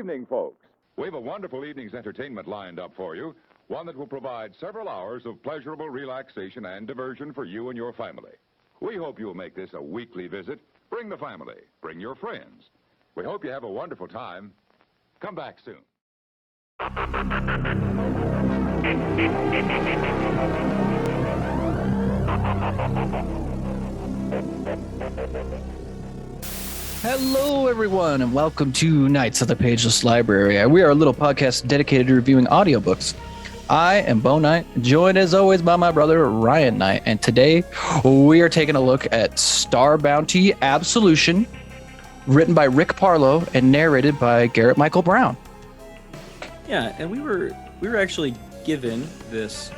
evening, folks. We have a wonderful evening's entertainment lined up for you, one that will provide several hours of pleasurable relaxation and diversion for you and your family. We hope you'll make this a weekly visit. Bring the family. Bring your friends. We hope you have a wonderful time. Come back soon. Hello, everyone, and welcome to Nights of the Pageless Library. We are a little podcast dedicated to reviewing audiobooks. I am Bo Knight, joined as always by my brother Ryan Knight, and today we are taking a look at Star Bounty Absolution, written by Rick Partlow and narrated by Garrett Michael Brown. Yeah, and we were actually given this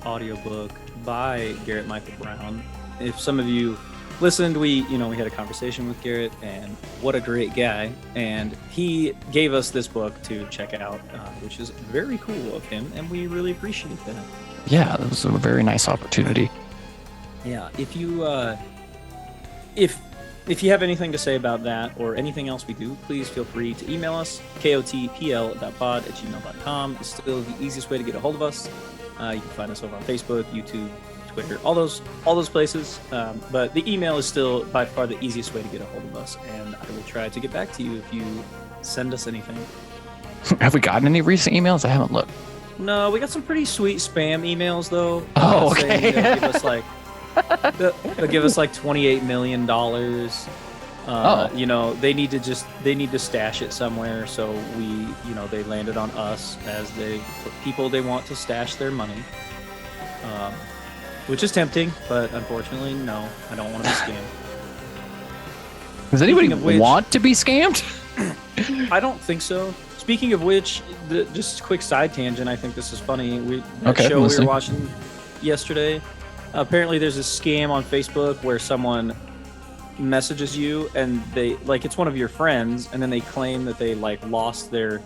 audiobook by Garrett Michael Brown. If some of you listened, we had a conversation with Garrett, and what a great guy. And he gave us this book to check out, which is very cool of him, and we really appreciate that. Yeah, that was a very nice opportunity. Yeah, if you have anything to say about that or anything else we do, please feel free to email us. kotpl.pod@gmail.com is still the easiest way to get a hold of us. You can find us over on Facebook, YouTube, Twitter, all those places. But the email is still by far the easiest way to get a hold of us, and I will try to get back to you if you send us anything. Have we gotten any recent emails? I haven't looked. No, we got some pretty sweet spam emails though. Oh, okay. They'll give us like $28 million. They need to stash it somewhere, so they landed on us as people they want to stash their money. Which is tempting, but unfortunately, no, I don't want to be scammed. Does anybody want to be scammed? I don't think so. Speaking of which, just a quick side tangent, I think this is funny. We were watching yesterday. Apparently, there's a scam on Facebook where someone messages you and it's one of your friends, and then they claim that they lost their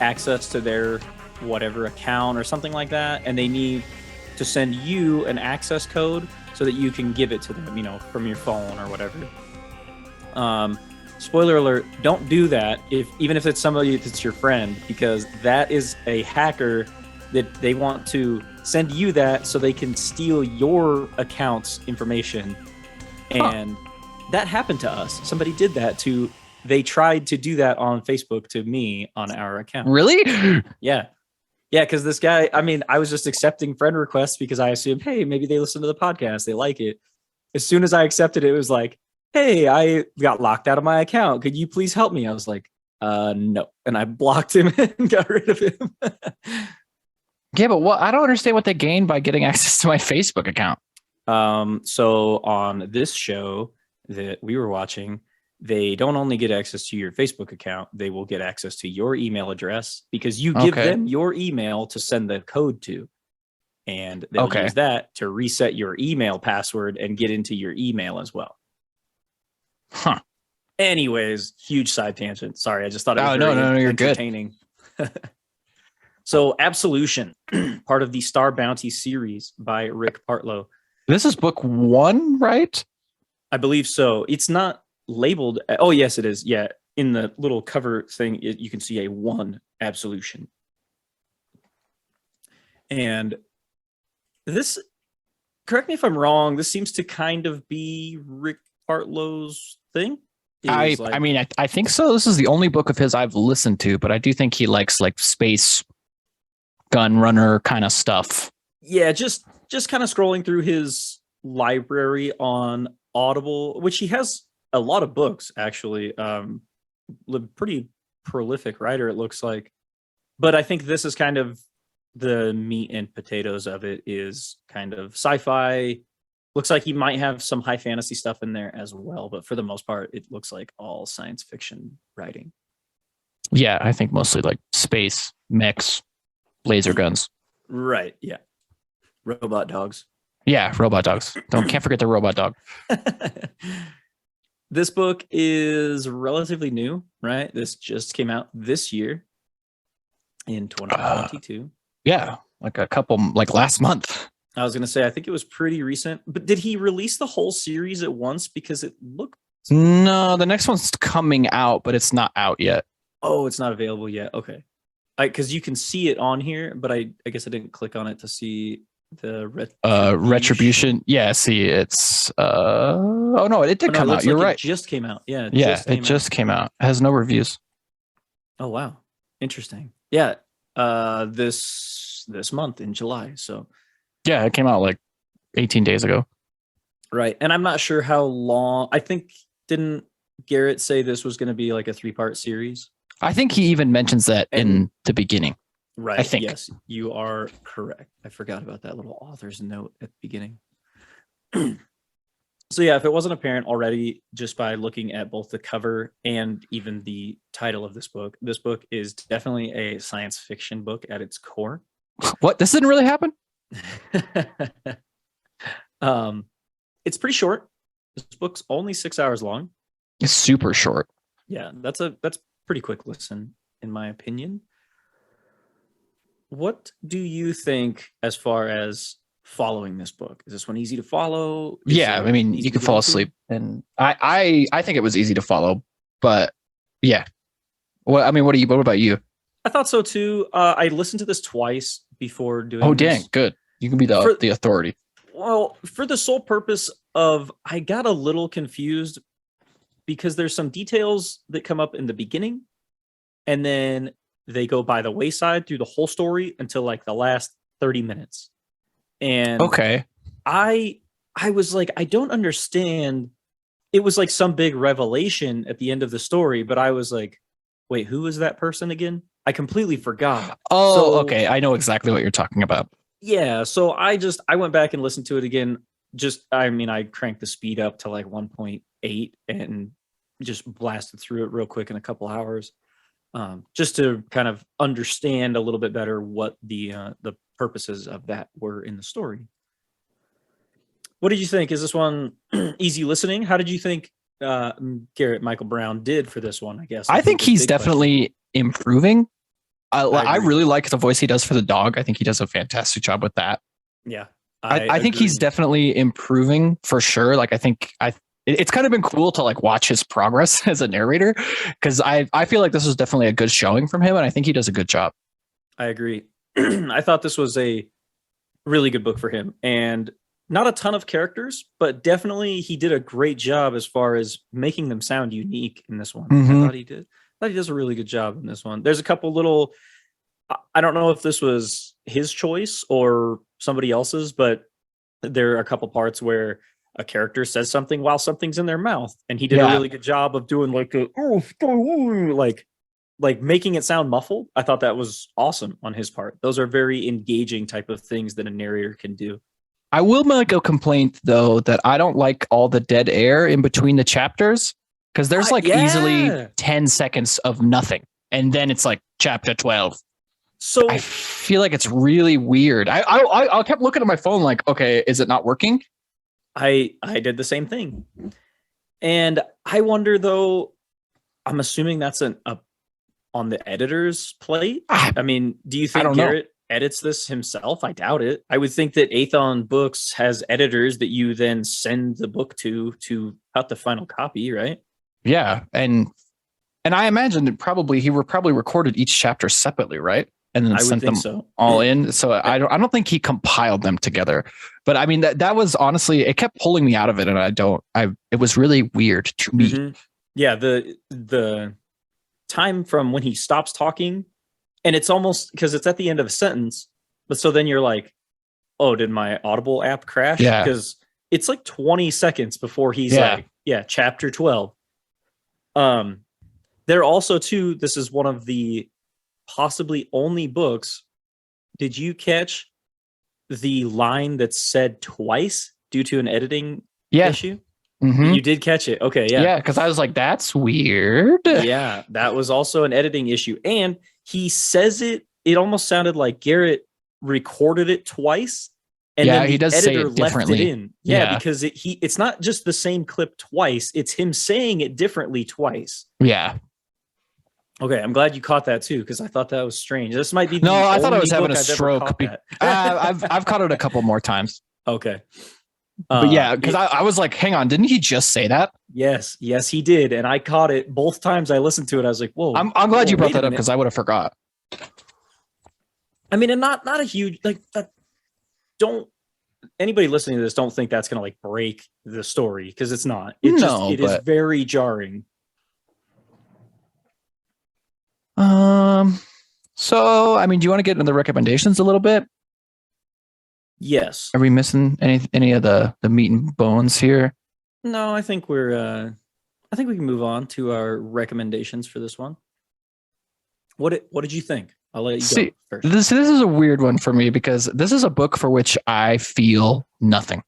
access to their whatever account or something like that, and they need to send you an access code so that you can give it to them, from your phone or whatever. Spoiler alert, don't do that even if it's somebody that's your friend, because that is a hacker that they want to send you that so they can steal your account's information. And that happened to us. Somebody did that they tried to do that on Facebook to me on our account. Really? Yeah. Yeah, because this guy, I was just accepting friend requests because I assumed, hey, maybe they listen to the podcast, they like it. As soon as I accepted it, it was like, hey, I got locked out of my account. Could you please help me? I was like, no. And I blocked him and got rid of him. Yeah, but I don't understand what they gained by getting access to my Facebook account. So on this show that we were watching, they don't only get access to your Facebook account, they will get access to your email address because you give them your email to send the code to. And they'll use that to reset your email password and get into your email as well. Huh. Anyways, huge side tangent. Sorry, I just thought it was you're entertaining. Good. So Absolution, part of the Star Bounty series by Rick Partlow. This is book 1, right? I believe so. It's not labeled. Oh, yes, it is. Yeah. In the little cover thing, you can see a 1 Absolution. And this, correct me if I'm wrong, this seems to kind of be Rick Partlow's thing. I think so. This is the only book of his I've listened to, but I do think he likes space gun runner kind of stuff. Yeah, just kind of scrolling through his library on Audible, which he has a lot of books, actually. Pretty prolific writer, it looks like. But I think this is kind of the meat and potatoes of it, is kind of sci-fi. Looks like he might have some high fantasy stuff in there as well, but for the most part, it looks like all science fiction writing. Yeah, I think mostly space, mechs, laser guns. Right, yeah. Robot dogs. Yeah, robot dogs. Can't forget the robot dog. This book is relatively new, right? This just came out this year in 2022. Yeah, last month. I was going to say, I think it was pretty recent, but did he release the whole series at once? Because it looked... No, the next one's coming out, but it's not out yet. Oh, it's not available yet. Okay. Because you can see it on here, but I guess I didn't click on it to see the Retribution. Yeah, see, it's oh no, it did come out. You're right. It just came out. Yeah, it just came out. It has no reviews. Oh wow, interesting. Yeah, this month in July. So yeah, it came out like 18 days ago. Right, and I'm not sure how long. I think didn't Garrett say this was going to be like a 3-part series? I think he even mentions that in the beginning. Right. I think. Yes, you are correct. I forgot about that little author's note at the beginning. So yeah, if it wasn't apparent already just by looking at both the cover and even the title of this book is definitely a science fiction book at its core. What? This didn't really happen? It's pretty short. This book's only 6 hours long. It's super short. Yeah, that's pretty quick listen, in my opinion. What do you think as far as following this book? Is this one easy to follow? Yeah, I mean, you can fall asleep, and I think it was easy to follow, but yeah. Well, I mean, what about you? I thought so too. I listened to this twice before doing. Oh, dang, good. You can be the authority. Well, for the sole purpose of, I got a little confused because there's some details that come up in the beginning, and then they go by the wayside through the whole story until like the last 30 minutes. And okay, I was like, I don't understand. It was like some big revelation at the end of the story, but I was like, wait, who is that person again? I completely forgot. Oh, okay. I know exactly what you're talking about. Yeah. So I went back and listened to it again. I cranked the speed up to like 1.8 and just blasted through it real quick in a couple hours. Just to kind of understand a little bit better what the purposes of that were in the story. What did you think? Is this one easy listening? How did you think Garrett Michael Brown did for this one? I guess I think he's definitely improving. I really like the voice he does for the dog. I think he does a fantastic job with that. Yeah, I think he's definitely improving for sure. Like it's kind of been cool to like watch his progress as a narrator, because I feel like this was definitely a good showing from him, and I think he does a good job. I agree. I thought this was a really good book for him, and not a ton of characters, but definitely he did a great job as far as making them sound unique in this one. Mm-hmm. I thought he does a really good job in this one. There's a couple little, I don't know if this was his choice or somebody else's, but there are a couple parts where a character says something while something's in their mouth, and he did a really good job of doing like like making it sound muffled. I thought that was awesome on his part. Those are very engaging type of things that a narrator can do. I will make a complaint though that I don't like all the dead air in between the chapters, because there's easily 10 seconds of nothing, and then it's like chapter 12. So I feel like it's really weird. I kept looking at my phone like, okay, is it not working? I did the same thing. And I wonder though, I'm assuming that's on the editor's plate. I mean, do you think Garrett edits this himself? I doubt it. I would think that Athon Books has editors that you then send the book to cut the final copy, right? Yeah. And I imagine that he probably recorded each chapter separately, right? And then sent them all in. So I don't think he compiled them together. But I mean, that was honestly, it kept pulling me out of it. And it was really weird to me. Mm-hmm. Yeah. The time from when he stops talking, and it's almost, because it's at the end of a sentence, but so then you're like, oh, did my Audible app crash? Yeah. Because it's like 20 seconds before he's like, chapter 12. There also too, this is one of the possibly only books. Did you catch the line that's said twice due to an editing issue? Mm-hmm. You did catch it. Okay. Yeah. Yeah. Because I was like, that's weird. Yeah. That was also an editing issue. And he says it almost sounded like Garrett recorded it twice. And then he does say it differently. Left it in. Yeah. Because it's not just the same clip twice. It's him saying it differently twice. Yeah. Okay, I'm glad you caught that too, because I thought that was strange. This might be I thought I was having a stroke. I've caught it a couple more times. Okay. But yeah, because I was like, hang on, didn't he just say that? Yes, he did, and I caught it both times I listened to it. I was like, whoa. I'm glad you brought that up because I would have forgot. I mean, and not a huge like that. Don't anybody listening to this don't think that's gonna like break the story, because it's not. It is very jarring. So I mean, do you want to get into the recommendations a little bit? Yes. Are we missing any of the meat and bones here? No, I think we can move on to our recommendations for this one. What did you think? I'll let you go first. This is a weird one for me because this is a book for which I feel nothing.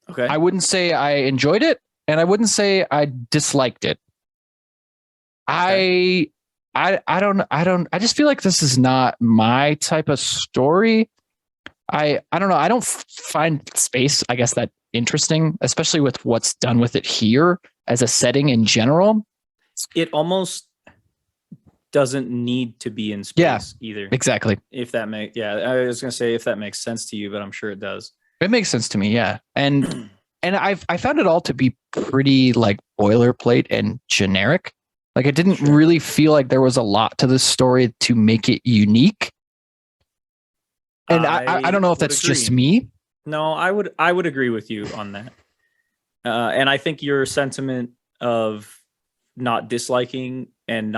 Okay. I wouldn't say I enjoyed it, and I wouldn't say I disliked it. Okay. I just feel like this is not my type of story. I don't know. I don't find space, I guess, that interesting, especially with what's done with it here as a setting in general. It almost doesn't need to be in space either. Exactly. I was going to say if that makes sense to you, but I'm sure it does. It makes sense to me, yeah. And I found it all to be pretty like boilerplate and generic. Like it didn't really feel like there was a lot to this story to make it unique. And I don't know if that's just me. No, I would agree with you on that. And I think your sentiment of not disliking and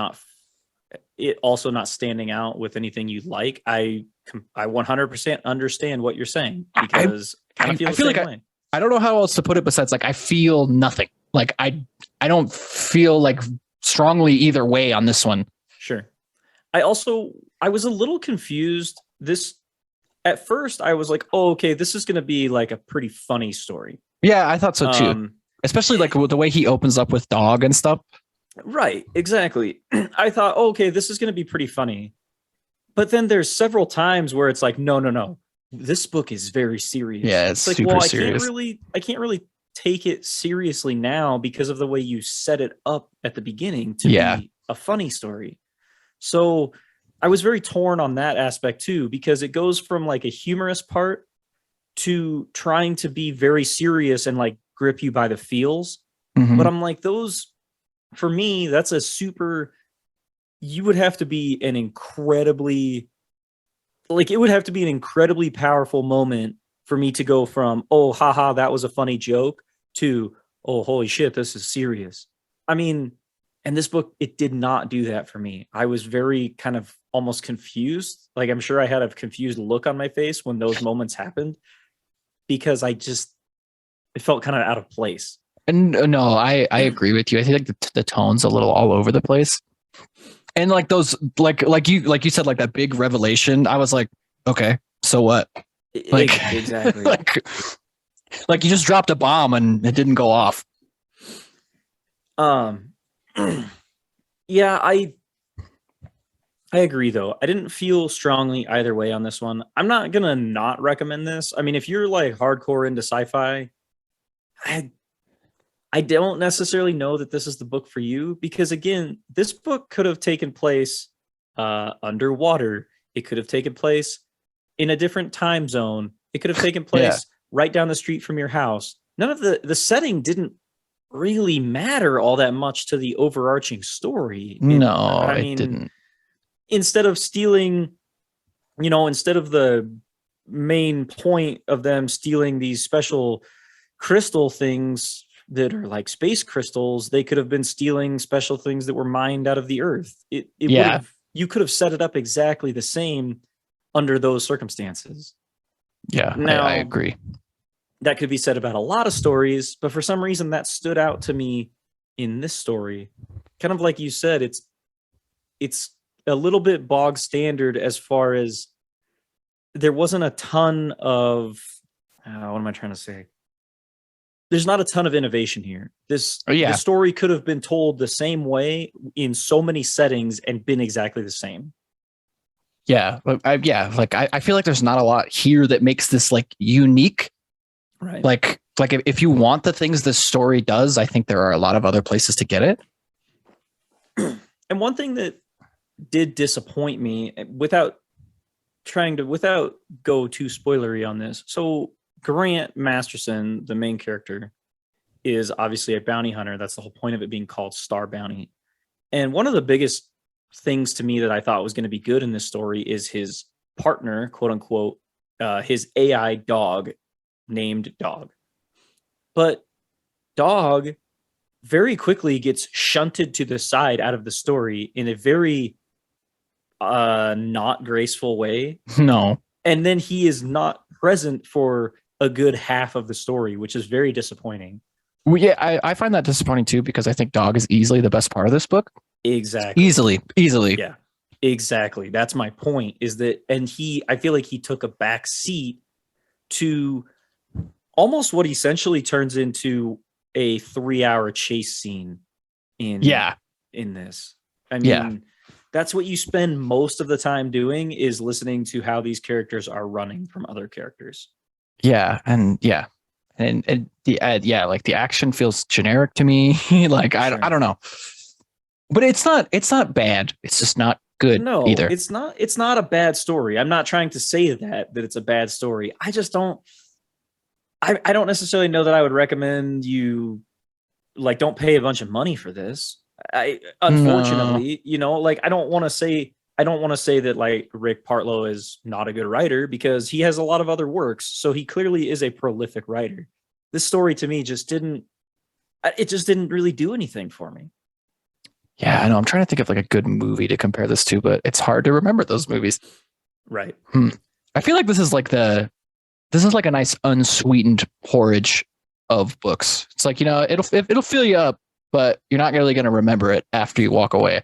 it also not standing out with anything you like, I 100% understand what you're saying, because I feel like I don't know how else to put it besides like I feel nothing. Like I don't feel like strongly either way on this one. Sure. I was a little confused. At first I was like, oh, okay, this is going to be like a pretty funny story. Yeah, I thought so too. Especially like with the way he opens up with dog and stuff. Right, exactly. I thought, oh, okay, this is going to be pretty funny. But then there's several times where it's like, no. This book is very serious. Yeah, it's like, super serious. I can't really take it seriously now because of the way you set it up at the beginning to be a funny story. So I was very torn on that aspect too, because it goes from like a humorous part to trying to be very serious and like grip you by the feels. Mm-hmm. But I'm like, for me, that's you would have to be an incredibly powerful moment for me to go from, oh, haha, that was a funny joke, to, oh, holy shit, this is serious. I mean, and this book, it did not do that for me. I was very kind of almost confused. Like, I'm sure I had a confused look on my face when those moments happened, because it felt kind of out of place. And no, I agree with you. I think like the tone's a little all over the place. And like those, like you said, like that big revelation, I was like, okay, so what? Like exactly. like you just dropped a bomb and it didn't go off. Yeah, I agree though. I didn't feel strongly either way on this one. I'm not gonna not recommend this. I mean, if you're like hardcore into sci-fi, I don't necessarily know that this is the book for you, because again, this book could have taken place underwater. It could have taken place in a different time zone. It could have taken place right down the street from your house. None of the setting didn't really matter all that much to the overarching story. It didn't. Instead of stealing, instead of the main point of them stealing these special crystal things that are like space crystals, they could have been stealing special things that were mined out of the earth. You could have set it up exactly the same under those circumstances. Yeah, now, I agree. That could be said about a lot of stories, but for some reason that stood out to me in this story. Kind of like you said, it's a little bit bog standard as far as there wasn't a ton of, what am I trying to say? There's not a ton of innovation here. The story could have been told the same way in so many settings and been exactly the same. Yeah. I feel like there's not a lot here that makes this like unique. Right. Like if you want the things this story does, I think there are a lot of other places to get it. And one thing that did disappoint me, without go too spoilery on this. So Grant Masterson, the main character, is obviously a bounty hunter. That's the whole point of it being called Star Bounty. And one of the biggest things to me that I thought was going to be good in this story is his partner, quote unquote, his AI dog named Dog. But Dog very quickly gets shunted to the side out of the story in a very not graceful way. No. And then he is not present for a good half of the story, which is very disappointing. Well, yeah, I find that disappointing too, because I think Dog is easily the best part of this book. Exactly. Easily. Yeah, exactly. That's my point, is that, and I feel like he took a back seat to almost what essentially turns into a 3-hour chase scene in this. I mean, that's what you spend most of the time doing, is listening to how these characters are running from other characters. And like the action feels generic to me. Like I don't know, but it's not bad. It's just not good. No, either. It's not a bad story. I'm not trying to say that it's a bad story. I just don't. I don't necessarily know that I would recommend you, like, don't pay a bunch of money for this. Unfortunately, like, I don't want to say that like Rick Partlow is not a good writer, because he has a lot of other works. So he clearly is a prolific writer. This story to me just didn't really do anything for me. Yeah, I know. I'm trying to think of like a good movie to compare this to, but it's hard to remember those movies. Right. I feel like this is like a nice unsweetened porridge of books. It's like, it'll fill you up, but you're not really going to remember it after you walk away.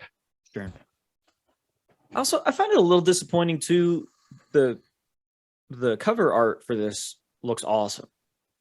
Sure. Also, I find it a little disappointing too. The cover art for this looks awesome.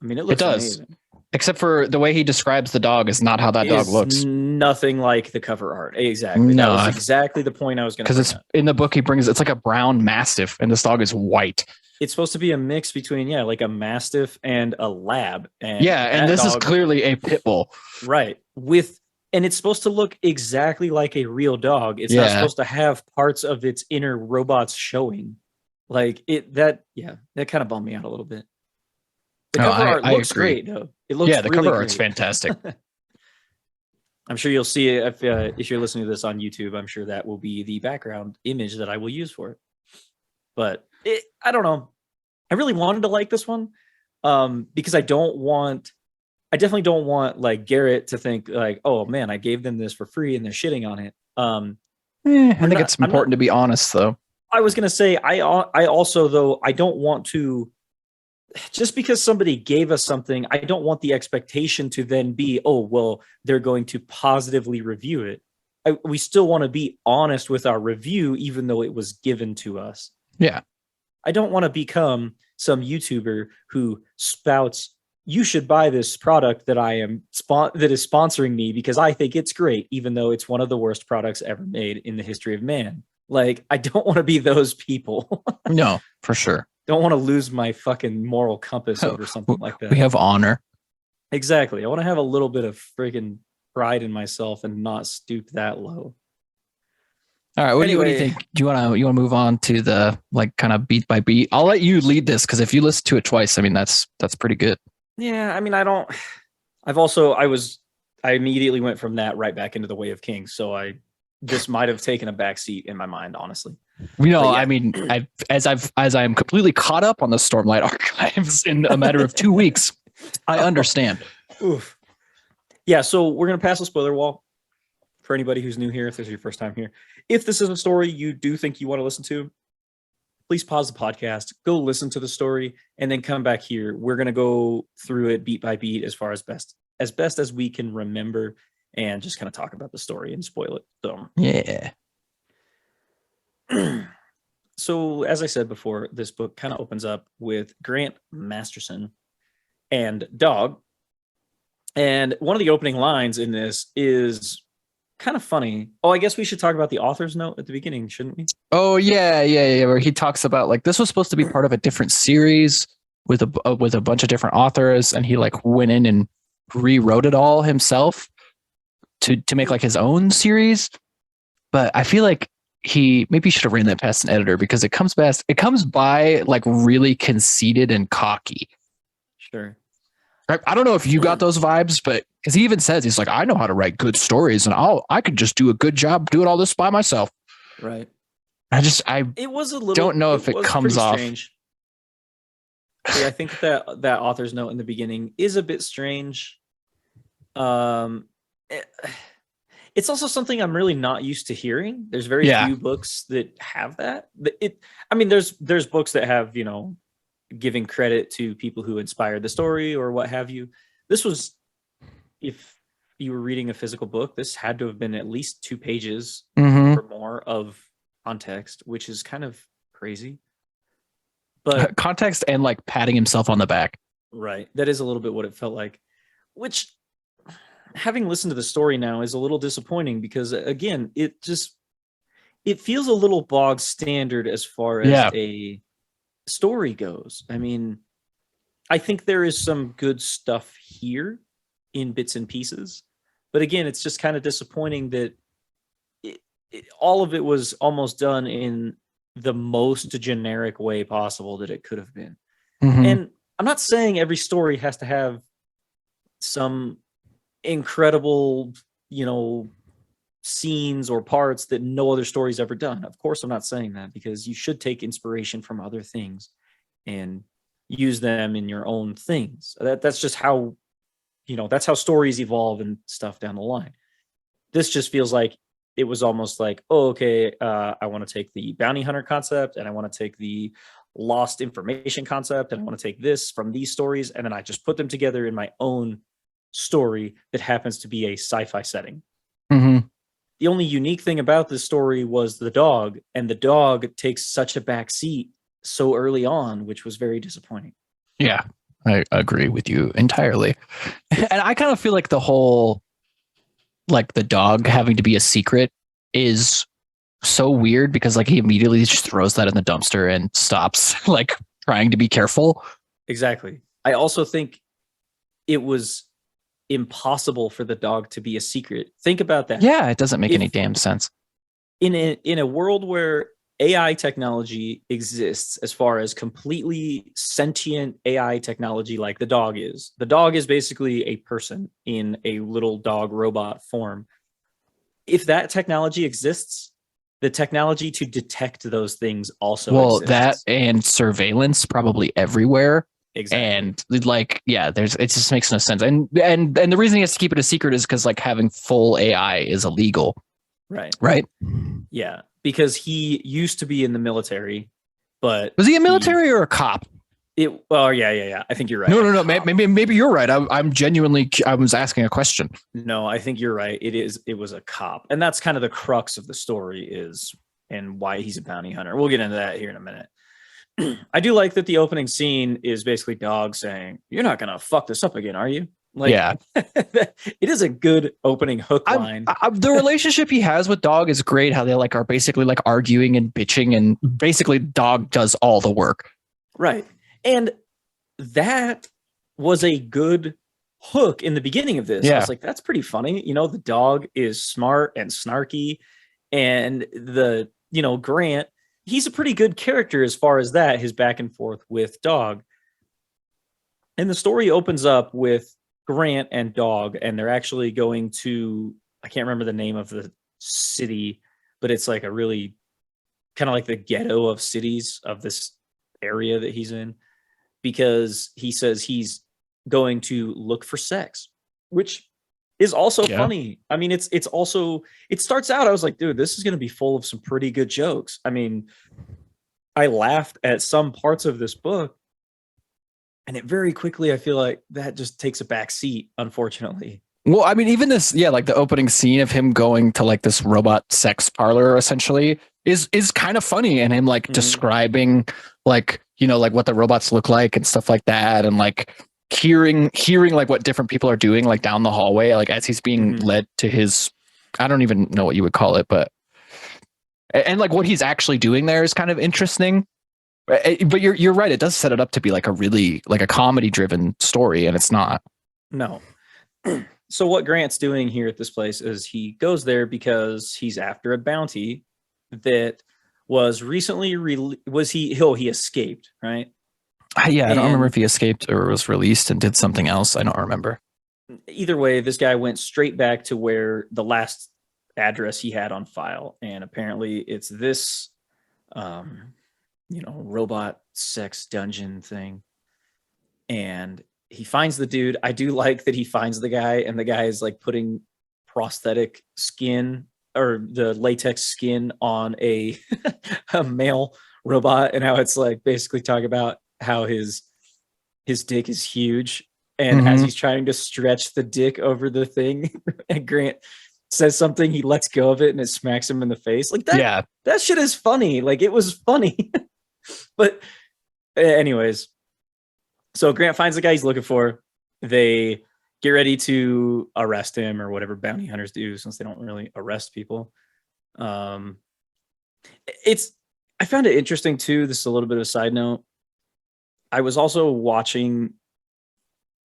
I mean, it looks amazing. Except for the way he describes the dog is not how that dog looks. Nothing like the cover art. Exactly. No, that was exactly the point I was going to. Because in the book it's like a brown mastiff, and this dog is white. It's supposed to be a mix between like a mastiff and a lab. And this is clearly a pit bull. Right. And it's supposed to look exactly like a real dog. It's not supposed to have parts of its inner robots showing. Like that kind of bummed me out a little bit. The cover art looks great, though. It looks the cover art's fantastic. I'm sure you'll see it if you're listening to this on YouTube. I'm sure that will be the background image that I will use for it. But I don't know. I really wanted to like this one, because I definitely don't want like Garrett to think like, oh man, I gave them this for free and they're shitting on it. I think it's important to be honest, though. I was gonna say I also, though, I don't want to, just because somebody gave us something, I don't want the expectation to then be, oh well, they're going to positively review it. We still want to be honest with our review, even though it was given to us. Yeah. I don't want to become some YouTuber who spouts, you should buy this product that that is sponsoring me because I think it's great, even though it's one of the worst products ever made in the history of man. Like, I don't want to be those people. No, for sure. Don't want to lose my fucking moral compass over something like that. We have honor. Exactly. I want to have a little bit of friggin' pride in myself and not stoop that low. All right, what do you think? Do you want to move on to the like kind of beat by beat? I'll let you lead this, because if you listen to it twice, I mean that's pretty good. Yeah, I mean I immediately went from that right back into the Way of Kings, so I just might have taken a back seat in my mind, honestly. I mean, as I'm completely caught up on the Stormlight archives in a matter of 2 weeks, I understand. Oof. Yeah, so we're gonna pass the spoiler wall for anybody who's new here. If this is your first time here, if this is a story you do think you want to listen to, please pause the podcast, go listen to the story, and then come back here. We're gonna go through it beat by beat as best as we can remember, and just kind of talk about the story and spoil it. So yeah. So as I said before, this book kind of opens up with Grant Masterson and Dog. And one of the opening lines in this is kind of funny. Oh, I guess we should talk about the author's note at the beginning, shouldn't we? Oh, yeah. Where he talks about like this was supposed to be part of a different series with a bunch of different authors, and he like went in and rewrote it all himself to make like his own series. But I feel like he maybe should have ran that past an editor, because it comes by like really conceited and cocky. Sure. I don't know if you got those vibes, but because he even says, he's like, I know how to write good stories, and I could just do a good job doing all this by myself. Right. It was a little, don't know if it comes off. Strange. Yeah, I think that author's note in the beginning is a bit strange. It's also something I'm really not used to hearing. There's very few books that have that. There's books that have, giving credit to people who inspired the story or what have you. This was, if you were reading a physical book, this had to have been at least 2 pages or more of context, which is kind of crazy. But context and like patting himself on the back. Right. That is a little bit what it felt like, which, having listened to the story now, is a little disappointing because, again, it feels a little bog standard as far as a story goes. I mean, I think there is some good stuff here in bits and pieces, but again, it's just kind of disappointing that all of it was almost done in the most generic way possible that it could have been. And I'm not saying every story has to have some incredible, scenes or parts that no other story's ever done. Of course, I'm not saying that, because you should take inspiration from other things and use them in your own things. That's just how, that's how stories evolve and stuff down the line. This just feels like it was almost like, I want to take the bounty hunter concept, and I want to take the lost information concept, and I want to take this from these stories, and then I just put them together in my own story that happens to be a sci-fi setting. The only unique thing about this story was the dog, and the dog takes such a back seat so early on, which was very disappointing. Yeah, I agree with you entirely. And I kind of feel like the whole, like the dog having to be a secret is so weird, because like he immediately just throws that in the dumpster and stops like trying to be careful. Exactly. I also think it was impossible for the dog to be a secret. Think about that. Yeah, it doesn't make any damn sense. In a world where AI technology exists, as far as completely sentient AI technology like the dog is basically a person in a little dog robot form. If that technology exists, the technology to detect those things also exists. That and surveillance probably everywhere. Exactly. And it just makes no sense. And the reason he has to keep it a secret is because like having full AI is illegal. Right. Yeah, because he used to be in the military, but was he a military or a cop? Yeah. I think you're right. No. Maybe you're right. I'm genuinely, I was asking a question. No, I think you're right. It was a cop, and that's kind of the crux of the story and why he's a bounty hunter. We'll get into that here in a minute. I do like that the opening scene is basically Dog saying, "You're not gonna fuck this up again, are you?" Like, yeah, it is a good opening hook line. The relationship he has with Dog is great. How they like are basically like arguing and bitching, and basically Dog does all the work. Right, and that was a good hook in the beginning of this. I was like, that's pretty funny. The dog is smart and snarky, and Grant, he's a pretty good character as far as that, his back and forth with Dog. And the story opens up with Grant and Dog, and they're actually going to, I can't remember the name of the city, but it's like a really kind of like the ghetto of cities of this area that he's in, because he says he's going to look for sex, which is also funny. I mean, it's also, it starts out, I was like, dude, this is going to be full of some pretty good jokes. I mean, I laughed at some parts of this book, and it very quickly, I feel like that just takes a back seat, unfortunately. Well, I mean, even this, like the opening scene of him going to like this robot sex parlor essentially is kind of funny, and him like describing like, like what the robots look like and stuff like that. And like hearing like what different people are doing, like down the hallway, like as he's being led to his, I don't even know what you would call it, but, and like what he's actually doing there is kind of interesting. But you're right. It does set it up to be like a really like a comedy driven story, and it's not. No. So what Grant's doing here at this place is he goes there because he's after a bounty that was recently he escaped, right? Yeah, I don't remember if he escaped or was released and did something else. I don't remember. Either way, this guy went straight back to where the last address he had on file, and apparently it's this, robot sex dungeon thing. And he finds the dude. I do like that he finds the guy, and the guy is like putting prosthetic skin or the latex skin on a male robot, and how it's like basically talking about how his dick is huge, and as he's trying to stretch the dick over the thing, and Grant says something, he lets go of it and it smacks him in the face. Like that. Yeah, that shit is funny. Like it was funny. But anyways, so Grant finds the guy he's looking for. They get ready to arrest him, or whatever bounty hunters do, since they don't really arrest people. I found it interesting too. This is a little bit of a side note. I was also watching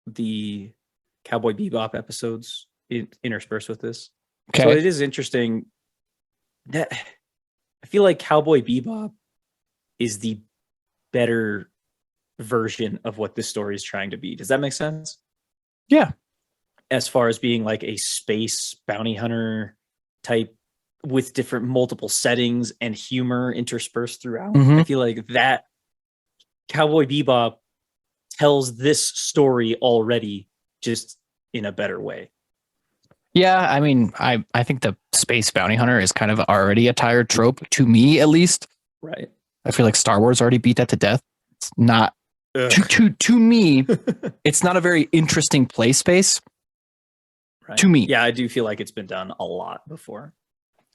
the Cowboy Bebop episodes interspersed with this. Okay. So it is interesting that I feel like Cowboy Bebop is the better version of what this story is trying to be. Does that make sense? Yeah. As far as being like a space bounty hunter type with different multiple settings and humor interspersed throughout. I feel like that Cowboy Bebop tells this story already, just in a better way. Yeah, I mean, I think the space bounty hunter is kind of already a tired trope, to me at least. Right. I feel like Star Wars already beat that to death. It's not to me, it's not a very interesting play space. Right. To me. Yeah, I do feel like it's been done a lot before.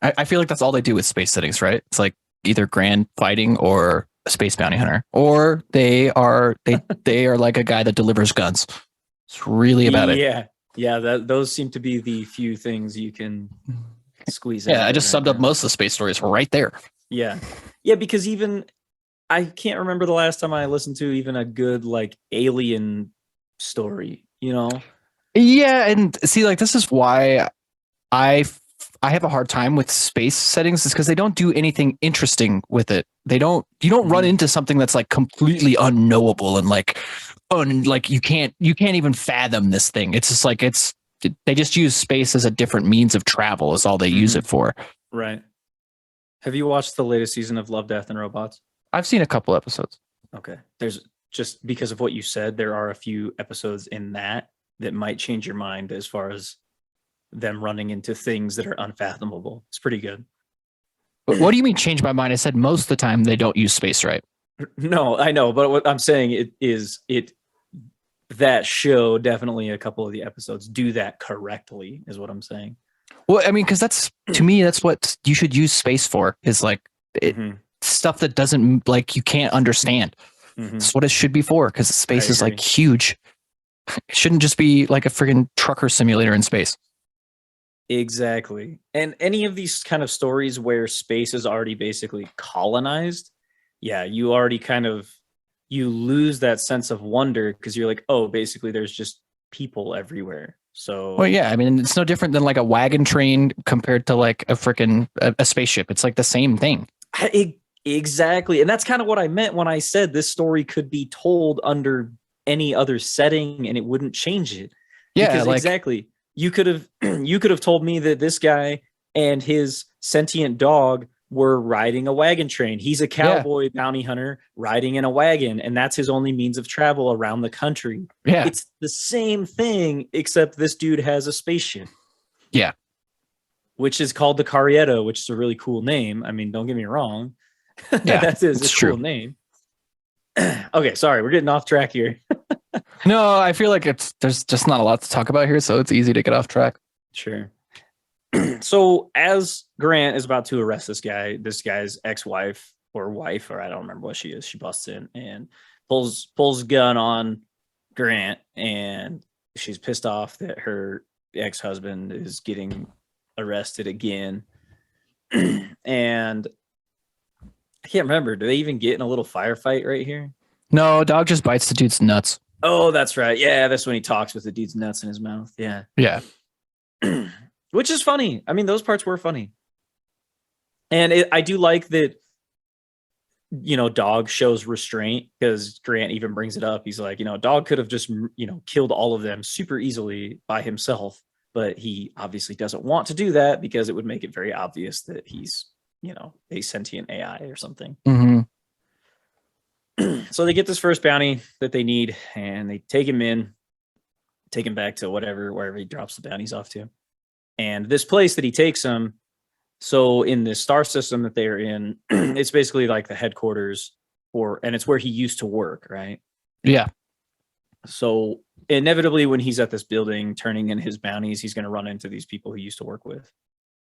I feel like that's all they do with space settings, right? It's like either grand fighting or a space bounty hunter, or they are like a guy that delivers guns. It's really about it. Yeah, those seem to be the few things you can squeeze out. Yeah, I just summed up most of the space stories right there. Yeah, because even I can't remember the last time I listened to even a good like alien story, Yeah, and see, like this is why I have a hard time with space settings, is because they don't do anything interesting with it. You don't run into something that's like completely unknowable and like you can't even fathom this thing. It's just like they just use space as a different means of travel is all they use it for. Right. Have you watched the latest season of Love, Death, and Robots? I've seen a couple episodes. Okay. There's just because of what you said, there are a few episodes in that might change your mind as far as them running into things that are unfathomable. It's pretty good. But what do you mean change my mind? I said most of the time they don't use space, right? No, I know, but what I'm saying that show, definitely a couple of the episodes do that correctly, is what I'm saying. Well, I mean, because that's, to me, that's what you should use space for, is like stuff that doesn't, like, you can't understand. That's what it should be for, because space is like huge. It shouldn't just be like a friggin' trucker simulator in space. Exactly. And any of these kind of stories where space is already basically colonized, you already you lose that sense of wonder, because you're like, oh, basically there's just people everywhere. So, well, yeah, I mean, it's no different than like a wagon train compared to like a freaking a spaceship. It's like the same thing. Exactly. And that's kind of what I meant when I said this story could be told under any other setting and it wouldn't change it. Yeah, because exactly. You could have told me that this guy and his sentient dog were riding a wagon train. He's a cowboy bounty hunter riding in a wagon, and that's his only means of travel around the country. Yeah. It's the same thing, except this dude has a spaceship. Yeah. Which is called the Carrietto, which is a really cool name. I mean, don't get me wrong. Yeah, that is a cool name. Okay, sorry, we're getting off track here. No, I feel like there's just not a lot to talk about here, so it's easy to get off track. Sure. So as Grant is about to arrest this guy's ex-wife or wife, or I don't remember what she is, she busts in and pulls gun on Grant, and she's pissed off that her ex-husband is getting arrested again. And I can't remember. Do they even get in a little firefight right here? No, dog just bites the dude's nuts. Oh, that's right. Yeah, that's when he talks with the dude's nuts in his mouth. Yeah. Yeah. Which is funny. I mean, those parts were funny. And I do like that Dog shows restraint, because Grant even brings it up. He's like, Dog could have just, killed all of them super easily by himself, but he obviously doesn't want to do that because it would make it very obvious that he's, a sentient AI or something. Mm-hmm. So they get this first bounty that they need, and they take him back to wherever he drops the bounties off to. And this place that he takes him, so in this star system that they're in, it's basically like the headquarters and it's where he used to work, right? Yeah. So inevitably, when he's at this building turning in his bounties, he's going to run into these people he used to work with.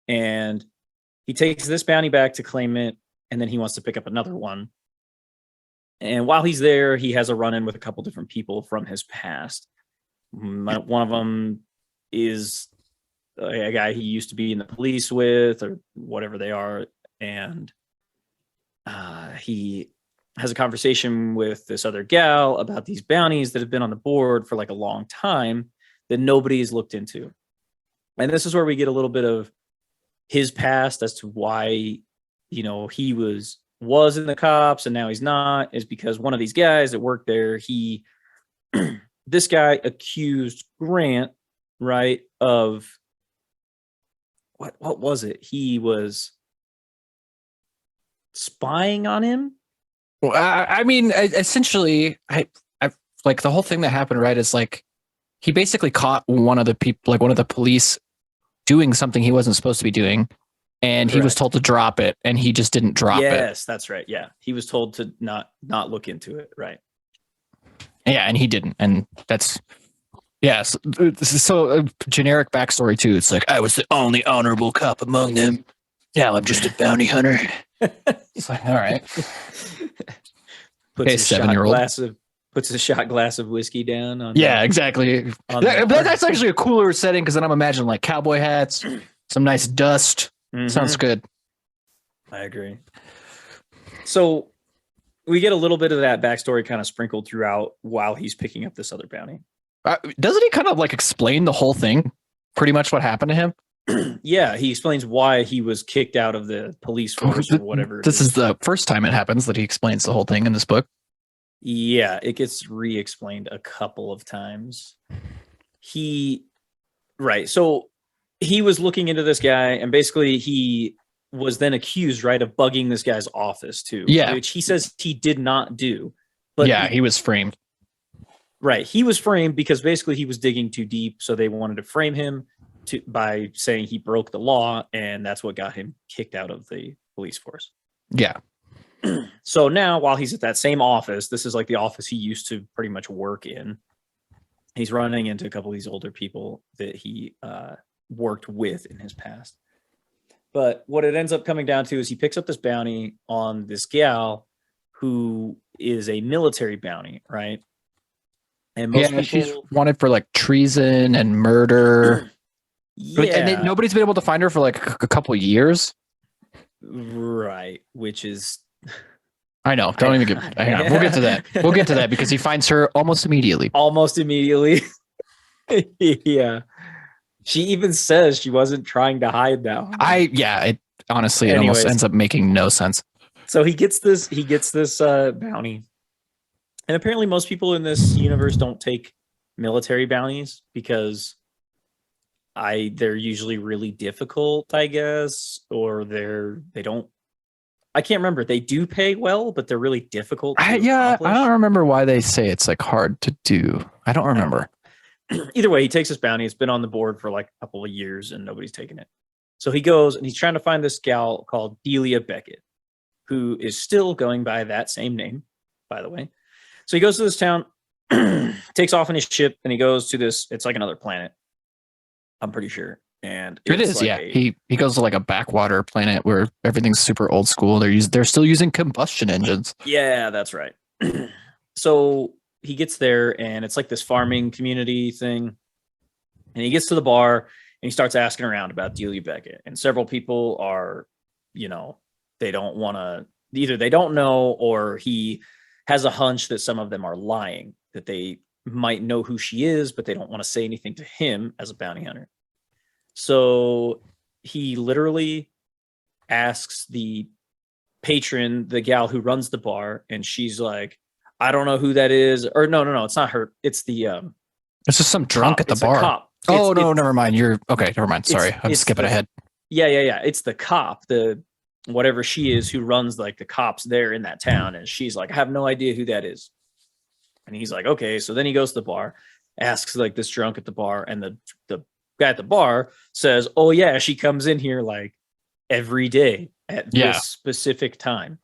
And he takes this bounty back to claim it, and then he wants to pick up another one. And while he's there, he has a run-in with a couple different people from his past. One of them is a guy he used to be in the police with, or whatever they are. And he has a conversation with this other gal about these bounties that have been on the board for like a long time that nobody's looked into. And this is where we get a little bit of his past as to why, he was in the cops and now he's not, is because one of these guys that worked there, this guy accused Grant, right, of what was it? He was spying on him. Well, I mean, essentially, I like the whole thing that happened, right, is like he basically caught one of the people, like one of the police, doing something he wasn't supposed to be doing, and Correct. He was told to drop it, and he just didn't drop it. Yes, that's right. Yeah, he was told to not look into it, right? Yeah, and he didn't, and that's this is so a generic backstory too. It's like I was the only honorable cop among them. Now I'm just a bounty hunter. It's like, all right. Puts a shot glass of whiskey down. Exactly. That's actually a cooler setting, because then I'm imagining like cowboy hats, some nice dust. Mm-hmm. Sounds good. I agree. So we get a little bit of that backstory kind of sprinkled throughout while he's picking up this other bounty. Doesn't he kind of like explain the whole thing? Pretty much what happened to him? Yeah, he explains why he was kicked out of the police force or whatever. This is the first time it happens that he explains the whole thing in this book. Yeah, it gets re-explained a couple of times. So he was looking into this guy, and basically he was then accused, right, of bugging this guy's office too. Yeah. Which he says he did not do. But he was framed. Right. He was framed because basically he was digging too deep, so they wanted to frame him by saying he broke the law, and that's what got him kicked out of the police force. Yeah. So now, while he's at that same office, this is like the office he used to pretty much work in, he's running into a couple of these older people that he worked with in his past. But what it ends up coming down to is he picks up this bounty on this gal who is a military bounty, right? And most people, she's wanted for like treason and murder. And nobody's been able to find her for like a couple of years. Right, which is... I know. Don't even get... Hang on. We'll get to that. We'll get to that because he finds her almost immediately. Yeah. She even says she wasn't trying to hide that one. It almost ends up making no sense. So he gets this bounty. And apparently most people in this universe don't take military bounties because they're usually really difficult, I guess, or they don't. I can't remember. They do pay well, but they're really difficult. I don't remember why they say it's like hard to do. I don't remember. Either way, he takes this bounty. It's been on the board for like a couple of years and nobody's taken it. So he goes and he's trying to find this gal called Delia Beckett, who is still going by that same name, by the way. So he goes to this town, takes off in his ship, and he goes to this. It's like another planet, I'm pretty sure. And it is, like he goes to like a backwater planet where everything's super old school. They're still using combustion engines. Yeah, that's right. So he gets there, and it's like this farming community thing. And he gets to the bar, and he starts asking around about Delia Beckett. And several people are, they don't want to, either they don't know, or he has a hunch that some of them are lying, that they might know who she is, but they don't want to say anything to him as a bounty hunter. So he literally asks the patron, the gal who runs the bar, and she's like, I don't know who that is. Or no, it's not her. It's the it's just some drunk cop. at the It's bar. a cop. Oh, no, never mind. You're okay. Never mind. Sorry. I'm skipping ahead. Yeah. It's the cop, the whatever she is, who runs like the cops there in that town. And she's like, I have no idea who that is. And he's like, okay. So then he goes to the bar, asks like this drunk at the bar, and the guy at the bar says, oh yeah, she comes in here like every day at this specific time.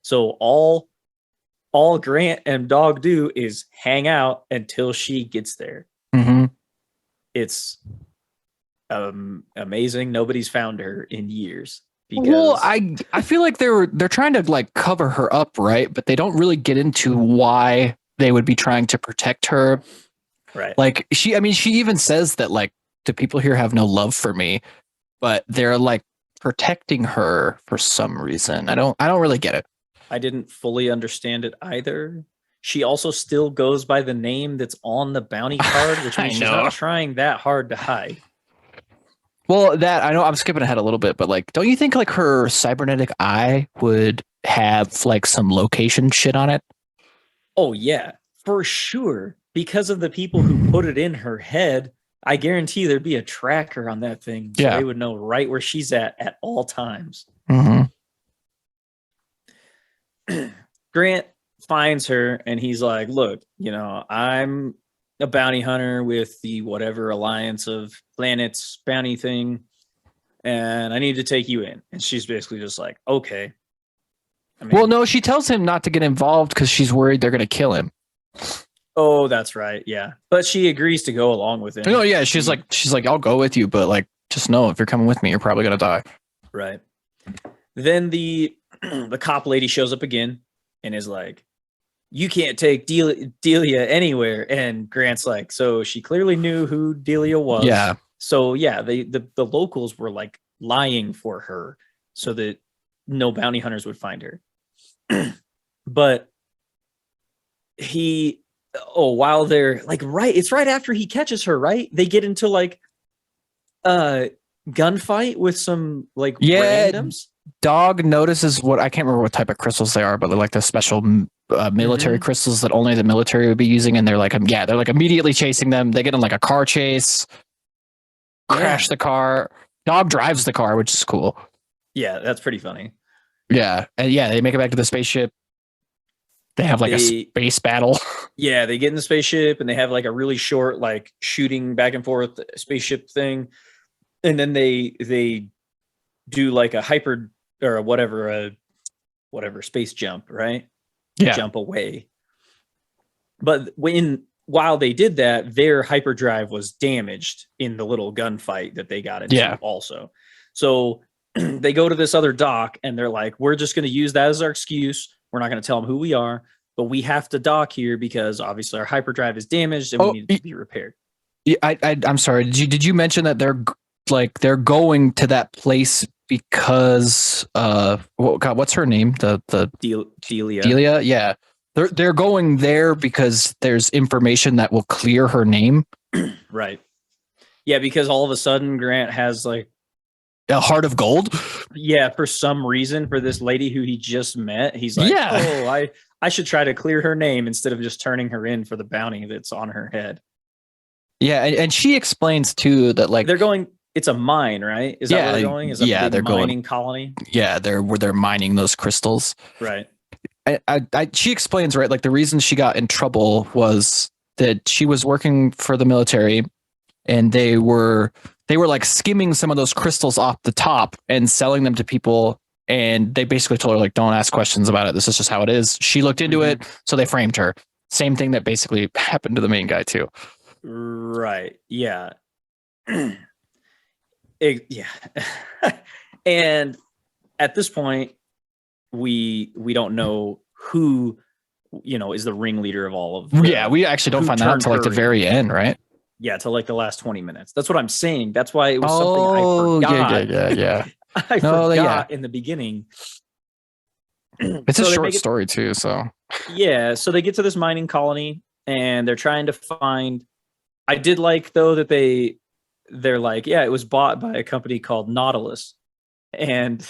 So all Grant and Dog do is hang out until she gets there. Mm-hmm. It's amazing. Nobody's found her in years. Well, I feel like they're trying to like cover her up, right? But they don't really get into why they would be trying to protect her. Right. Like she even says that like the people here have no love for me, but they're like protecting her for some reason. I don't really get it. I didn't fully understand it either. She also still goes by the name that's on the bounty card, which means she's not trying that hard to hide. Well, that I know I'm skipping ahead a little bit, but like, don't you think like her cybernetic eye would have like some location shit on it? Oh yeah, for sure. Because of the people who put it in her head, I guarantee there'd be a tracker on that thing. So they would know right where she's at all times. Mm-hmm. Grant finds her and he's like, look, I'm a bounty hunter with the whatever alliance of planets bounty thing, and I need to take you in. And she's basically just like, okay. Well, no, she tells him not to get involved because she's worried they're going to kill him. Oh, that's right. Yeah. But she agrees to go along with him. No, yeah. She's like, I'll go with you, but like, just know if you're coming with me, you're probably going to die. Right. Then the cop lady shows up again and is like, you can't take Delia anywhere. And Grant's like, so she clearly knew who Delia was. Yeah. So yeah, the locals were like lying for her so that no bounty hunters would find her. But while they're like, it's right after he catches her, right? They get into like a gunfight with some like randoms. Dog notices what I can't remember what type of crystals they are, but they're like the special military crystals that only the military would be using, and they're like immediately chasing them. They get in like a car chase, crash the car. Dog drives the car, which is cool. Yeah, that's pretty funny. Yeah, and they make it back to the spaceship. They have like a space battle. Yeah, they get in the spaceship and they have like a really short like shooting back and forth spaceship thing, and then they do like a hyper or whatever space jump, right? Yeah, jump away. But while they did that, their hyperdrive was damaged in the little gunfight that they got into also. So they go to this other dock and they're like, we're just going to use that as our excuse. We're not going to tell them who we are, but we have to dock here because obviously our hyperdrive is damaged and we need it to be repaired. Yeah, I'm sorry. Did you mention that they're going to that place because what's her name? The Delia. Delia, yeah. They're going there because there's information that will clear her name. Right. Yeah, because all of a sudden Grant has like a heart of gold. Yeah, for some reason, for this lady who he just met, he's like, I should try to clear her name instead of just turning her in for the bounty that's on her head. Yeah, and she explains too that like they're going. It's a mine, right? Is that where they're going? Is that they're mining going colony? Yeah, they're mining those crystals. Right. She explains, right, like the reason she got in trouble was that she was working for the military and they were like skimming some of those crystals off the top and selling them to people, and they basically told her like, don't ask questions about it, this is just how it is. She looked into it, so they framed her. Same thing that basically happened to the main guy too. Right. Yeah. Yeah. And at this point we don't know who is the ringleader of all of them. Yeah, we actually don't find out until like the very end, right? Yeah, till like the last 20 minutes. That's what I'm saying. That's why it was something I forgot. Yeah. I forgot in the beginning. It's a short story too, so. Yeah, so they get to this mining colony and they're trying to find. I did like though that they're like, yeah, it was bought by a company called Nautilus, and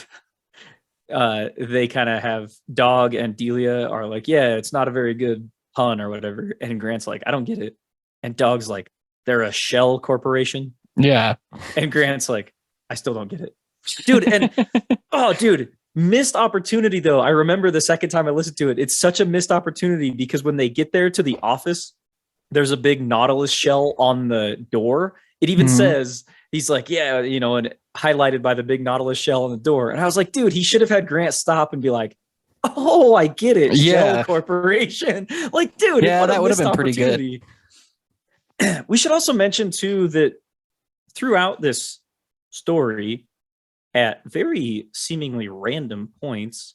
they kind of have Dog and Delia are like, yeah, it's not a very good pun or whatever. And Grant's like, I don't get it. And Dog's like, they're a shell corporation. Yeah. And Grant's like, I still don't get it. Dude, and dude, missed opportunity though. I remember the second time I listened to it, it's such a missed opportunity because when they get there to the office, there's a big Nautilus shell on the door. It even says, he's like, yeah, and highlighted by the big Nautilus shell on the door. And I was like, dude, he should have had Grant stop and be like, oh, I get it. Yeah. Shell Corporation. Like, dude, yeah, that would have been pretty good. We should also mention too that throughout this story, at very seemingly random points,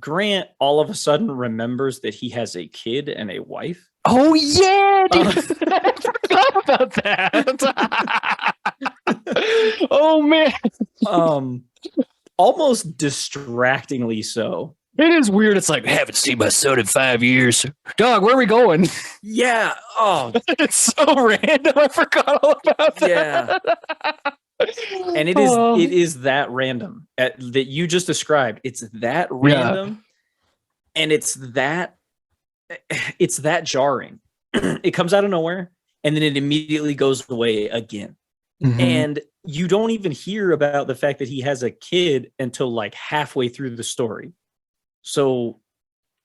Grant all of a sudden remembers that he has a kid and a wife. Oh yeah, dude. I forgot about that. Oh man. Almost distractingly so. It is weird. It's like, I haven't seen my son in 5 years. Dog, where are we going? Yeah. Oh, it's so random. I forgot all about that. Yeah. And it is that random that you just described. It's that random, and it's that jarring. It comes out of nowhere, and then it immediately goes away again. And you don't even hear about the fact that he has a kid until like halfway through the story. So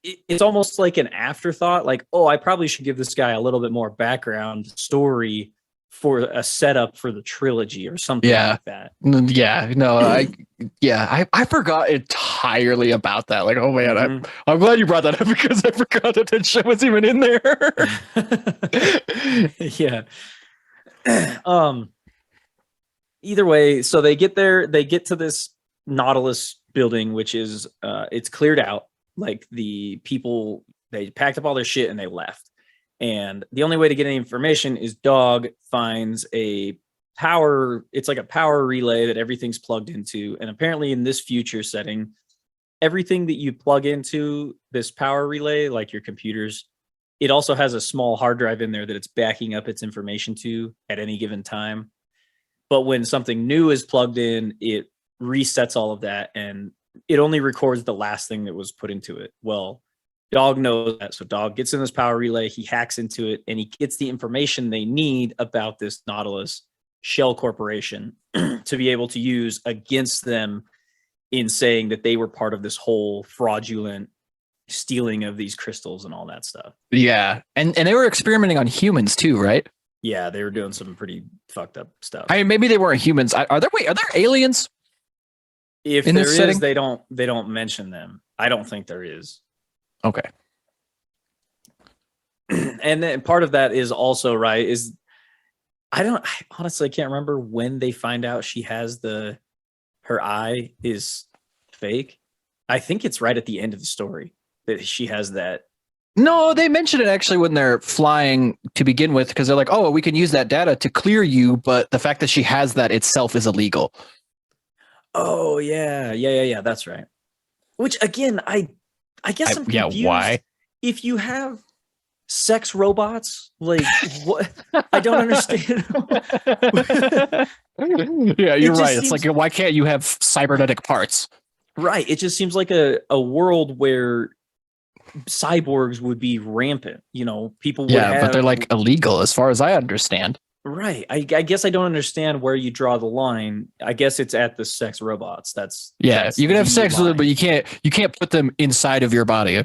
it's almost like an afterthought. Like, oh, I probably should give this guy a little bit more background story for a setup for the trilogy or something like that. Yeah, no, I forgot entirely about that. Like, oh man, I'm glad you brought that up because I forgot that show was even in there. Yeah. Either way, so they get there, they get to this Nautilus building, which is it's cleared out. Like the people, they packed up all their shit and they left. And the only way to get any information is Dog finds it's like a power relay that everything's plugged into. And apparently in this future setting, everything that you plug into this power relay, like your computers, it also has a small hard drive in there that it's backing up its information to at any given time. But when something new is plugged in, it resets all of that and it only records the last thing that was put into it. Well, Dog knows that. So Dog gets in this power relay, he hacks into it, and he gets the information they need about this Nautilus shell corporation to be able to use against them in saying that they were part of this whole fraudulent stealing of these crystals and all that stuff. Yeah. And they were experimenting on humans too, right? Yeah, they were doing some pretty fucked up stuff. I mean, maybe they weren't humans. Are there aliens? If there is, setting? they don't mention them. I don't think there is. Okay. And then part of that is also I honestly can't remember when they find out she has her eye is fake. I think it's right at the end of the story that she has that. No, they mention it actually when they're flying to begin with, because they're like, oh, we can use that data to clear you, but the fact that she has that itself is illegal. Oh, yeah, that's right. Which, again, I guess I'm confused. Yeah, why? If you have sex robots, like, what? I don't understand. Yeah, you're right. It's like, why can't you have cybernetic parts? Right. It just seems like a world where cyborgs would be rampant. People would have, but they're like illegal as far as I understand. Right. I guess I don't understand where you draw the line. I guess it's at the sex robots. That's you can have sex with them, but you can't put them inside of your body.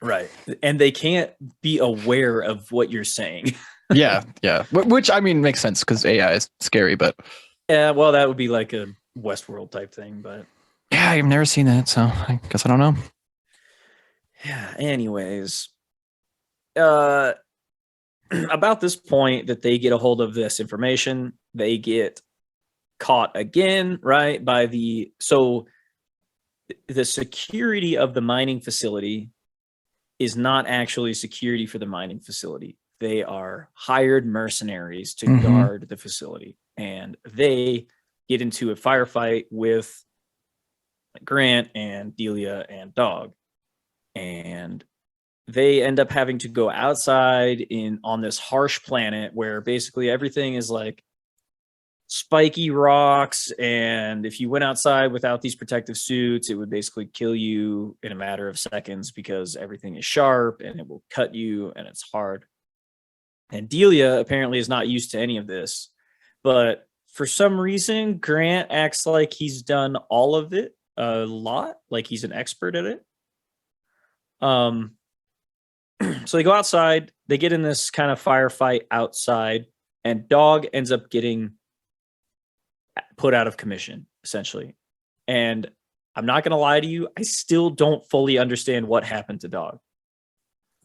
Right. And they can't be aware of what you're saying. Yeah. Which, I mean, makes sense because AI is scary, but yeah, well, that would be like a Westworld type thing, but yeah, I've never seen that, so I guess I don't know. Yeah. Anyways, about this point that they get a hold of this information, they get caught again, right? So the security of the mining facility is not actually security for the mining facility. They are hired mercenaries to guard the facility, and they get into a firefight with Grant and Delia and Dog. And they end up having to go outside on this harsh planet where basically everything is like spiky rocks, and if you went outside without these protective suits, it would basically kill you in a matter of seconds because everything is sharp and it will cut you and it's hard. And Delia apparently is not used to any of this, but for some reason, Grant acts like he's done all of it a lot, like he's an expert at it. So they go outside, they get in this kind of firefight outside, and Dog ends up getting put out of commission, essentially. And I'm not going to lie to you, I still don't fully understand what happened to Dog.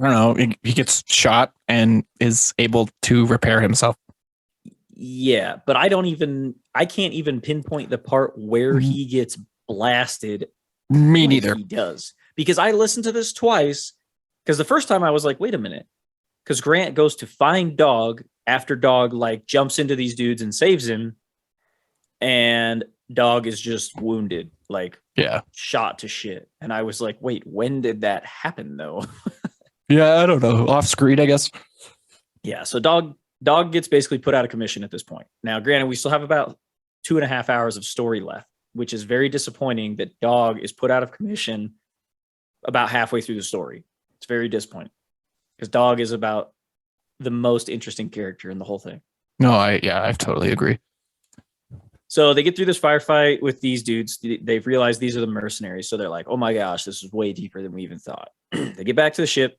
I don't know. He gets shot and is able to repair himself. Yeah, but I can't even pinpoint the part where he gets blasted. Me neither. He does. Because I listened to this twice, because the first time I was like, wait a minute. Because Grant goes to find Dog after Dog like jumps into these dudes and saves him. And Dog is just wounded, like shot to shit. And I was like, wait, when did that happen though? Yeah, I don't know. Off screen, I guess. Yeah, so Dog gets basically put out of commission at this point. Now, granted, we still have about 2.5 hours of story left, which is very disappointing that Dog is put out of commission about halfway through the story. It's very disappointing because Dog is about the most interesting character in the whole thing. No, I totally agree. So they get through this firefight with these dudes. They've realized these are the mercenaries. So they're like, oh my gosh, this is way deeper than we even thought. They get back to the ship.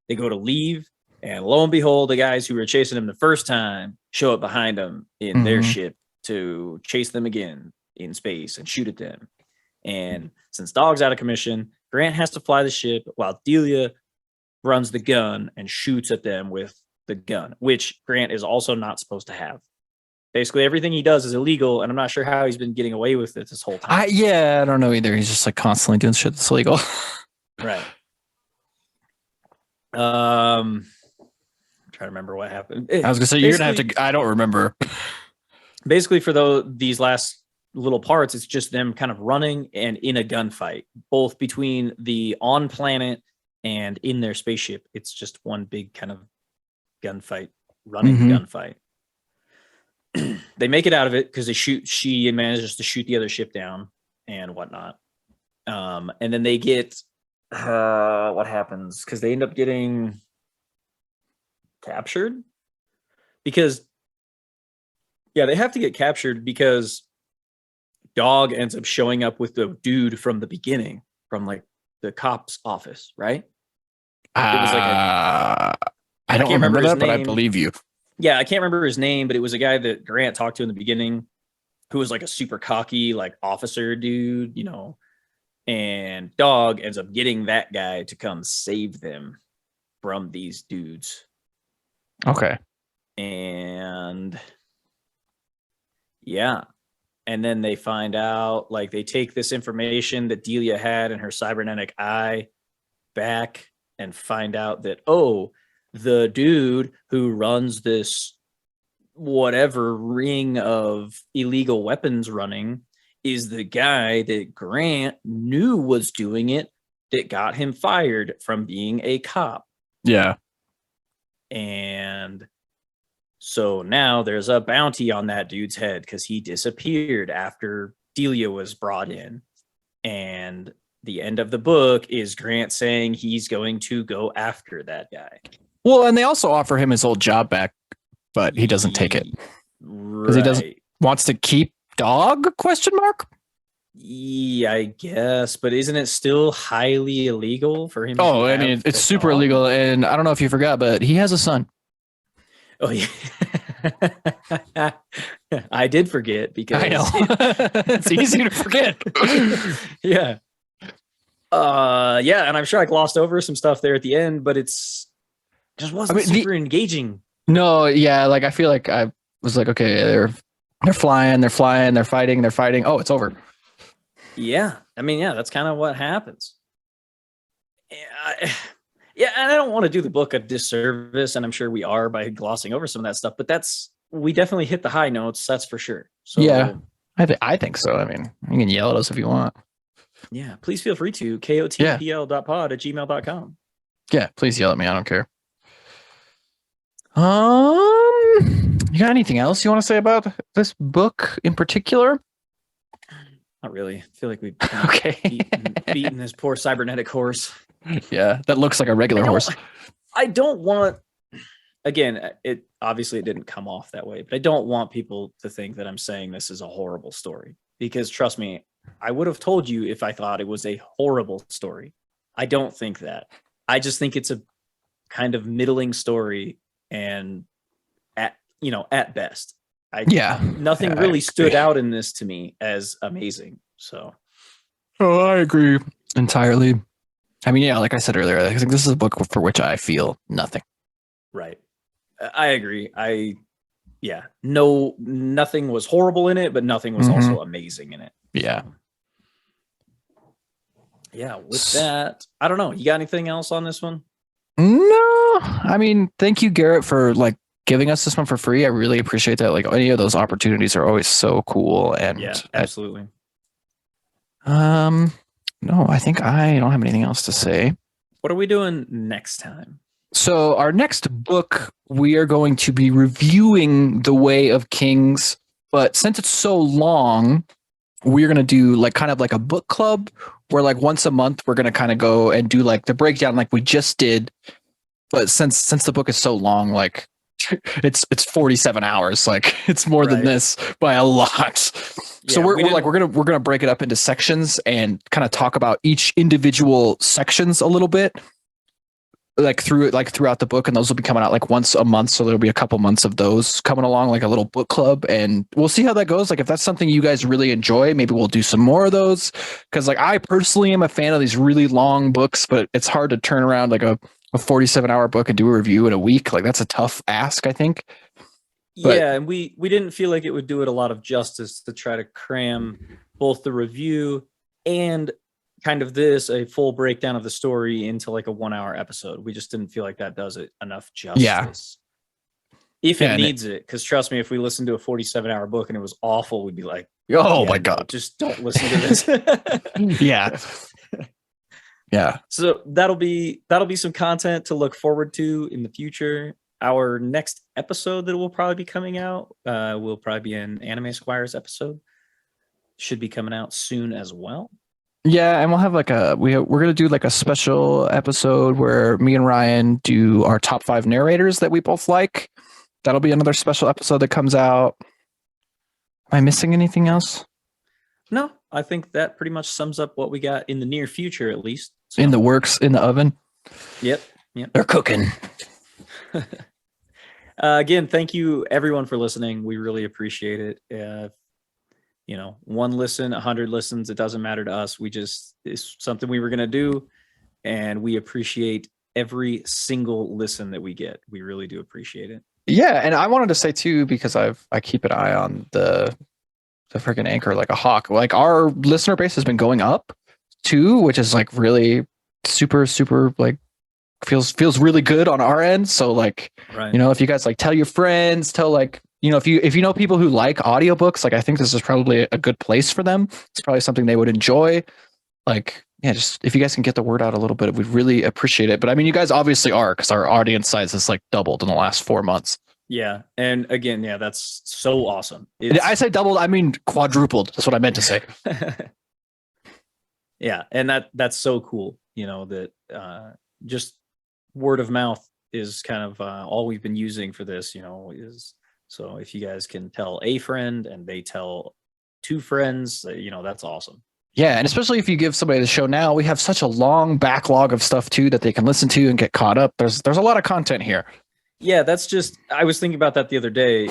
They go to leave. And lo and behold, the guys who were chasing them the first time show up behind them in their ship to chase them again in space and shoot at them. And since Dog's out of commission, Grant has to fly the ship while Delia runs the gun and shoots at them with the gun, which Grant is also not supposed to have. Basically, everything he does is illegal, and I'm not sure how he's been getting away with it this whole time. I don't know either. He's just like constantly doing shit that's illegal. Right. I'm trying to remember what happened. I was gonna say you're gonna have to. I don't remember. Basically, for these last little parts, it's just them kind of running and in a gunfight, both between the on planet and in their spaceship. It's just one big kind of gunfight, running gunfight. They make it out of it because she manages to shoot the other ship down and whatnot. And then they get what happens? Because they end up getting captured because they have to get captured because Dog ends up showing up with the dude from the beginning, from like the cop's office, right? It was like I don't remember that, but I believe you. Yeah, I can't remember his name, but it was a guy that Grant talked to in the beginning who was like a super cocky, like officer dude, you know, and Dog ends up getting that guy to come save them from these dudes. Okay. And yeah. And then they find out, like, they take this information that Delia had in her cybernetic eye back and find out that, oh, the dude who runs this whatever ring of illegal weapons running is the guy that Grant knew was doing it that got him fired from being a cop. Yeah. And so now there's a bounty on that dude's head because he disappeared after Delia was brought in. And the end of the book is Grant saying he's going to go after that guy. Well, and they also offer him his old job back, but he doesn't take it. Because he wants to keep Dog, ? Yeah, I guess. But isn't it still highly illegal for him? Oh, I mean, it's super illegal. And I don't know if you forgot, but he has a son. Oh, yeah. I did forget because I know. It's easy to forget. Yeah. Yeah, and I'm sure I glossed over some stuff there at the end, but it's just wasn't super engaging. No, yeah, like I feel like I was like, okay, they're flying, they're fighting. Oh, it's over. Yeah, I mean, yeah, that's kind of what happens. Yeah, and I don't want to do the book a disservice, and I'm sure we are by glossing over some of that stuff, but we definitely hit the high notes, that's for sure. So yeah, I think so. I mean, you can yell at us if you want. Yeah, please feel free to kotpl.pod@gmail.com. Yeah, please yell at me. I don't care. You got anything else you want to say about this book in particular? Not really. I feel like we've beaten this poor cybernetic horse. Yeah, that looks like a regular horse. I don't want. Again, it didn't come off that way, but I don't want people to think that I'm saying this is a horrible story, because trust me, I would have told you if I thought it was a horrible story. I don't think that. I just think it's a kind of middling story, and at best, nothing really stood out in this to me as amazing. So, I agree entirely. I mean, yeah, like I said earlier, I think this is a book for which I feel nothing. Right. I agree. Nothing was horrible in it, but nothing was also amazing in it. Yeah. Yeah. With that, I don't know. You got anything else on this one? No. I mean, thank you, Garrett, for like giving us this one for free. I really appreciate that. Like, any of those opportunities are always so cool. And yeah, absolutely. No, I think I don't have anything else to say. What are we doing next time? So our next book, we are going to be reviewing The Way of Kings, but since it's so long, we're going to do like kind of like a book club where like once a month we're going to kind of go and do like the breakdown like we just did. But since the book is so long, like it's 47 hours, like it's more than this by a lot. Yeah, so we're gonna break it up into sections and kind of talk about each individual sections a little bit. Throughout the book, and those will be coming out like once a month, so there'll be a couple months of those coming along, like a little book club, and we'll see how that goes. Like if that's something you guys really enjoy, maybe we'll do some more of those, because like I personally am a fan of these really long books, but it's hard to turn around like a 47-hour book and do a review in a week. Like that's a tough ask, I think. But, yeah, and we didn't feel like it would do it a lot of justice to try to cram both the review and kind of a full breakdown of the story into like a 1-hour episode. We just didn't feel like that does it enough justice. Yeah. If it needs it, because trust me, if we listened to a 47-hour book and it was awful, we'd be like, oh my God, just don't listen to this. Yeah. Yeah. So that'll be some content to look forward to in the future. Our next episode that will probably be coming out will probably be an Anime Squires episode. Should be coming out soon as well. Yeah, and we'll have like we're gonna do like a special episode where me and Ryan do our top 5 narrators that we both like. That'll be another special episode that comes out. Am I missing anything else? No, I think that pretty much sums up what we got in the near future, at least. So. In the works, in the oven. Yep. They're cooking. Again, thank you everyone for listening. We really appreciate it. 1 listen, 100 listens, it doesn't matter to us. It's something we were going to do, and we appreciate every single listen that we get. We really do appreciate it. Yeah, and I wanted to say too, because I keep an eye on the freaking Anchor like a hawk. Like our listener base has been going up too, which is like really super, super like feels really good on our end. So like, right. If you guys like tell your friends, tell like, if you know people who like audiobooks, like I think this is probably a good place for them. It's probably something they would enjoy. Like, yeah, just if you guys can get the word out a little bit, we'd really appreciate it. But I mean, you guys obviously are, because our audience size has like doubled in the last 4 months. Yeah. And again, yeah, that's so awesome. I say doubled, I mean quadrupled. That's what I meant to say. Yeah. And that's so cool, that just word of mouth is kind of all we've been using for this, is so if you guys can tell a friend and they tell 2 friends, that's awesome. Yeah, and especially if you give somebody the show now, we have such a long backlog of stuff too that they can listen to and get caught up. There's a lot of content here. Yeah, I was thinking about that the other day.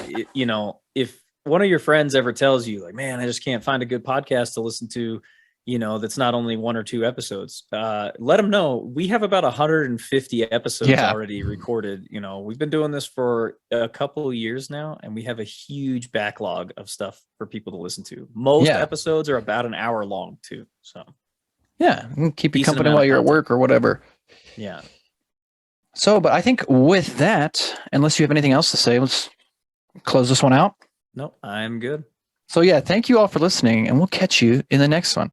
If one of your friends ever tells you like, man, I just can't find a good podcast to listen to, that's not only 1 or 2 episodes, let them know we have about 150 episodes already recorded. We've been doing this for a couple of years now, and we have a huge backlog of stuff for people to listen to. Most episodes are about an hour long too. So yeah, keep you company while you're at work or whatever. Yeah. So, but I think with that, unless you have anything else to say, let's close this one out. Nope, I'm good. So yeah, thank you all for listening, and we'll catch you in the next one.